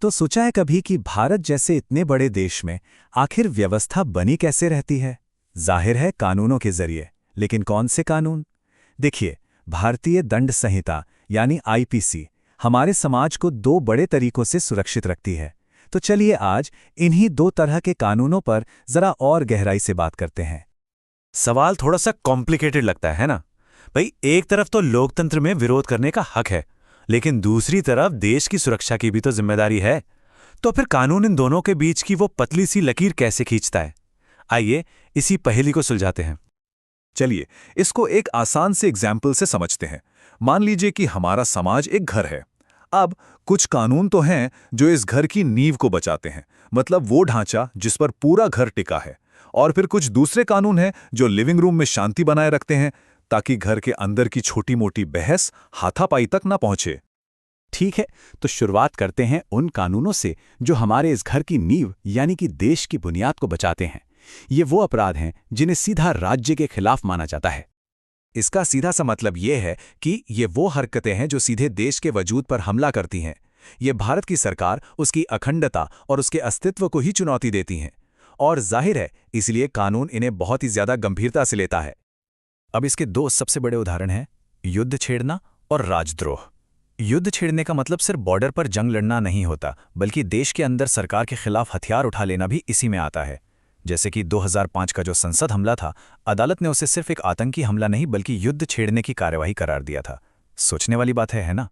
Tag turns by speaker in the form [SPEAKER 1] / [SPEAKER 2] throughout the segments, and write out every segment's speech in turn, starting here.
[SPEAKER 1] तो सोचा है कभी कि भारत जैसे इतने बड़े देश में आखिर व्यवस्था बनी कैसे रहती है? जाहिर है कानूनों के जरिए। लेकिन कौन से कानून? देखिए, भारतीय दंड संहिता यानी आईपीसी हमारे समाज को दो बड़े तरीकों से सुरक्षित रखती है। तो चलिए आज इन्हीं दो तरह के कानूनों पर जरा और गहराई से बात करते हैं।
[SPEAKER 2] सवाल थोड़ा सा कॉम्प्लिकेटेड लगता है ना भाई। एक तरफ तो लोकतंत्र में विरोध करने का हक है, लेकिन दूसरी तरफ देश की सुरक्षा की भी तो जिम्मेदारी है। तो फिर कानून इन दोनों के बीच की वो पतली सी लकीर कैसे खींचता है? आइए इसी पहेली को सुलझाते हैं।
[SPEAKER 3] चलिए इसको एक आसान से एग्जाम्पल से समझते हैं। मान लीजिए कि हमारा समाज एक घर है। अब कुछ कानून तो हैं जो इस घर की नींव को बचाते हैं, मतलब वो ढांचा जिस पर पूरा घर टिका है। और फिर कुछ दूसरे कानून हैं जो लिविंग रूम में शांति बनाए रखते हैं, ताकि घर के अंदर की छोटी मोटी बहस हाथापाई तक ना पहुंचे।
[SPEAKER 1] ठीक है, तो शुरुआत करते हैं उन कानूनों से जो हमारे इस घर की नींव यानी कि देश की बुनियाद को बचाते हैं। ये वो अपराध हैं जिन्हें सीधा राज्य के खिलाफ माना जाता है।
[SPEAKER 3] इसका सीधा सा मतलब ये है कि ये वो हरकतें हैं जो सीधे देश के वजूद पर हमला करती हैं। ये भारत की सरकार, उसकी अखंडता और उसके अस्तित्व को ही चुनौती देती हैं। और जाहिर है इसलिए कानून इन्हें बहुत ही ज्यादा गंभीरता से लेता है।
[SPEAKER 1] अब इसके दो सबसे बड़े उदाहरण हैं युद्ध छेड़ना और राजद्रोह। युद्ध छेड़ने का मतलब सिर्फ बॉर्डर पर जंग लड़ना नहीं होता, बल्कि देश के अंदर सरकार के खिलाफ हथियार उठा लेना भी इसी में आता है। जैसे कि 2005 का जो संसद हमला था, अदालत ने उसे सिर्फ एक आतंकी हमला नहीं बल्कि युद्ध छेड़ने की कार्यवाही करार दिया था। सोचने वाली बात है ना?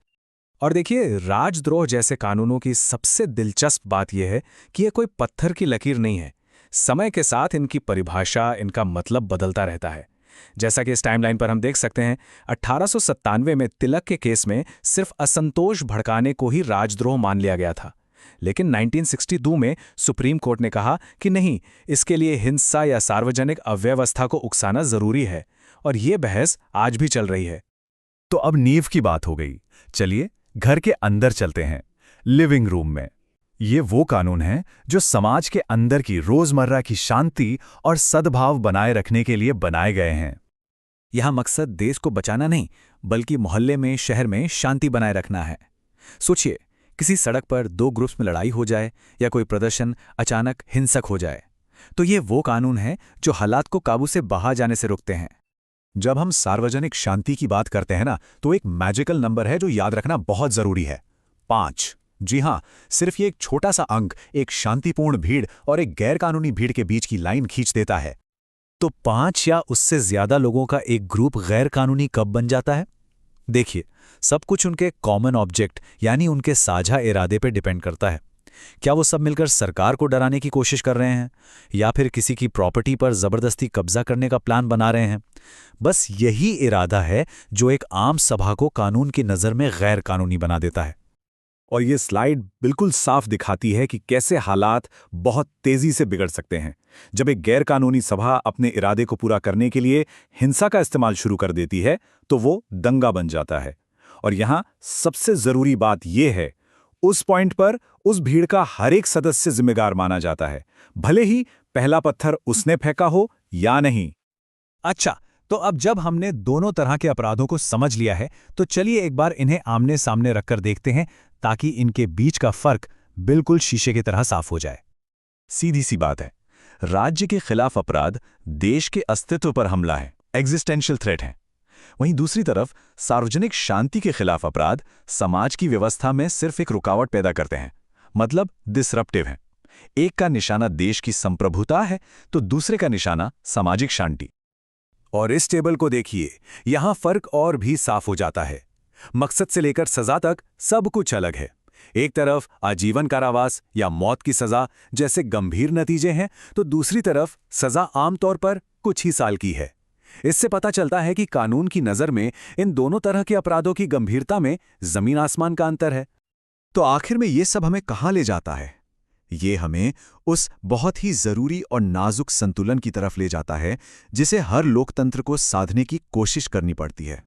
[SPEAKER 4] और देखिए, राजद्रोह जैसे कानूनों की सबसे दिलचस्प बात यह है कि ये कोई पत्थर की लकीर नहीं है। समय के साथ इनकी परिभाषा, इनका मतलब बदलता रहता है। जैसा कि इस टाइमलाइन पर हम देख सकते हैं, 1897 में तिलक के केस में सिर्फ असंतोष भड़काने को ही राजद्रोह मान लिया गया था। लेकिन 1962 में सुप्रीम कोर्ट ने कहा कि नहीं, इसके लिए हिंसा या सार्वजनिक अव्यवस्था को उकसाना जरूरी है। और ये बहस आज भी चल रही है।
[SPEAKER 3] तो अब नींव की बात हो गई, चलिए घर के अंदर चलते हैं, लिविंग रूम में। ये वो कानून हैं जो समाज के अंदर की रोजमर्रा की शांति और सद्भाव बनाए रखने के लिए बनाए गए हैं।
[SPEAKER 1] यहां मकसद देश को बचाना नहीं, बल्कि मोहल्ले में, शहर में शांति बनाए रखना है। सोचिए, किसी सड़क पर दो ग्रुप्स में लड़ाई हो जाए या कोई प्रदर्शन अचानक हिंसक हो जाए, तो ये वो कानून हैं जो हालात को काबू से बाहर जाने से रोकते हैं।
[SPEAKER 3] जब हम सार्वजनिक शांति की बात करते हैं ना, तो एक मैजिकल नंबर है जो याद रखना बहुत जरूरी है, 5। जी हां, सिर्फ ये एक छोटा सा अंक एक शांतिपूर्ण भीड़ और एक गैरकानूनी भीड़ के बीच की लाइन खींच देता है।
[SPEAKER 1] तो 5 या उससे ज्यादा लोगों का एक ग्रुप गैरकानूनी कब बन जाता है? देखिए, सब कुछ उनके कॉमन ऑब्जेक्ट यानी उनके साझा इरादे पर डिपेंड करता है। क्या वो सब मिलकर सरकार को डराने की कोशिश कर रहे हैं, या फिर किसी की प्रॉपर्टी पर जबरदस्ती कब्जा करने का प्लान बना रहे हैं? बस यही इरादा है जो एक आम सभा को कानून की नज़र में गैर कानूनी बना देता है।
[SPEAKER 3] और ये स्लाइड बिल्कुल साफ दिखाती है कि कैसे हालात बहुत तेजी से बिगड़ सकते हैं जब एक गैरकानूनी सभा अपने इरादे को पूरा करने के लिए हिंसा का इस्तेमाल शुरू कर देती है, तो वो दंगा बन जाता है। और यहां सबसे जरूरी बात यह है, उस पॉइंट पर उस भीड़ का हर एक सदस्य जिम्मेदार माना जाता है, भले ही पहला पत्थर उसने फेंका हो या नहीं।
[SPEAKER 1] अच्छा, तो अब जब हमने दोनों तरह के अपराधों को समझ लिया है, तो चलिए एक बार इन्हें आमने सामने रखकर देखते हैं, ताकि इनके बीच का फर्क बिल्कुल शीशे की तरह साफ हो जाए।
[SPEAKER 3] सीधी सी बात है, राज्य के खिलाफ अपराध देश के अस्तित्व पर हमला है, एग्जिस्टेंशियल थ्रेट है। वहीं दूसरी तरफ सार्वजनिक शांति के खिलाफ अपराध समाज की व्यवस्था में सिर्फ एक रुकावट पैदा करते हैं, मतलब डिसरप्टिव हैं। एक का निशाना देश की संप्रभुता है, तो दूसरे का निशाना सामाजिक शांति। और इस टेबल को देखिए, यहां फर्क और भी साफ हो जाता है। मकसद से लेकर सजा तक सब कुछ अलग है। एक तरफ आजीवन कारावास या मौत की सजा जैसे गंभीर नतीजे हैं, तो दूसरी तरफ सजा आमतौर पर कुछ ही साल की है। इससे पता चलता है कि कानून की नज़र में इन दोनों तरह के अपराधों की गंभीरता में जमीन आसमान का अंतर है। तो आखिर में ये सब हमें कहाँ ले जाता है? ये हमें उस बहुत ही जरूरी और नाजुक संतुलन की तरफ ले जाता है जिसे हर लोकतंत्र को साधने की कोशिश करनी पड़ती है।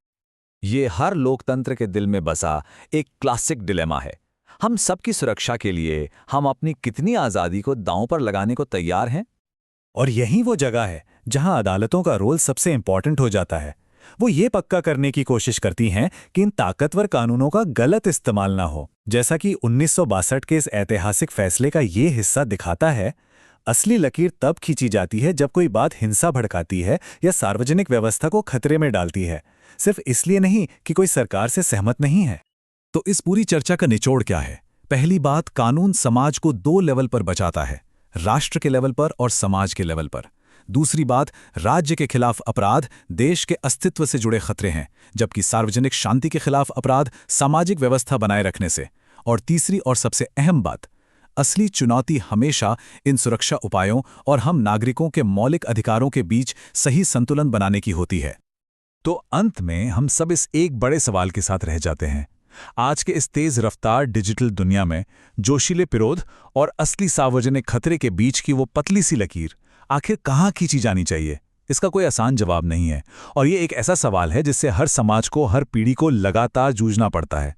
[SPEAKER 1] ये हर लोकतंत्र के दिल में बसा एक क्लासिक डिलेमा है। हम सबकी सुरक्षा के लिए हम अपनी कितनी आज़ादी को दांव पर लगाने को तैयार हैं?
[SPEAKER 3] और यही वो जगह है जहां अदालतों का रोल सबसे इंपॉर्टेंट हो जाता है।
[SPEAKER 1] वो ये पक्का करने की कोशिश करती हैं कि इन ताकतवर कानूनों का गलत इस्तेमाल ना हो। जैसा कि 1962 के इस ऐतिहासिक फैसले का ये हिस्सा दिखाता है, असली लकीर तब खींची जाती है जब कोई बात हिंसा भड़काती है या सार्वजनिक व्यवस्था को खतरे में डालती है, सिर्फ इसलिए नहीं कि कोई सरकार से सहमत नहीं है।
[SPEAKER 4] तो इस पूरी चर्चा का निचोड़ क्या है? पहली बात, कानून समाज को दो लेवल पर बचाता है, राष्ट्र के लेवल पर और समाज के लेवल पर। दूसरी बात, राज्य के खिलाफ अपराध देश के अस्तित्व से जुड़े खतरे हैं, जबकि सार्वजनिक शांति के खिलाफ अपराध सामाजिक व्यवस्था बनाए रखने से। और तीसरी और सबसे अहम बात, असली चुनौती हमेशा इन सुरक्षा उपायों और हम नागरिकों के मौलिक अधिकारों के बीच सही संतुलन बनाने की होती है।
[SPEAKER 3] तो अंत में हम सब इस एक बड़े सवाल के साथ रह जाते हैं। आज के इस तेज रफ्तार डिजिटल दुनिया में जोशीले विरोध और असली सार्वजनिक खतरे के बीच की वो पतली सी लकीर आखिर कहाँ खींची जानी चाहिए? इसका कोई आसान जवाब नहीं है, और ये एक ऐसा सवाल है जिससे हर समाज को, हर पीढ़ी को लगातार जूझना पड़ता है।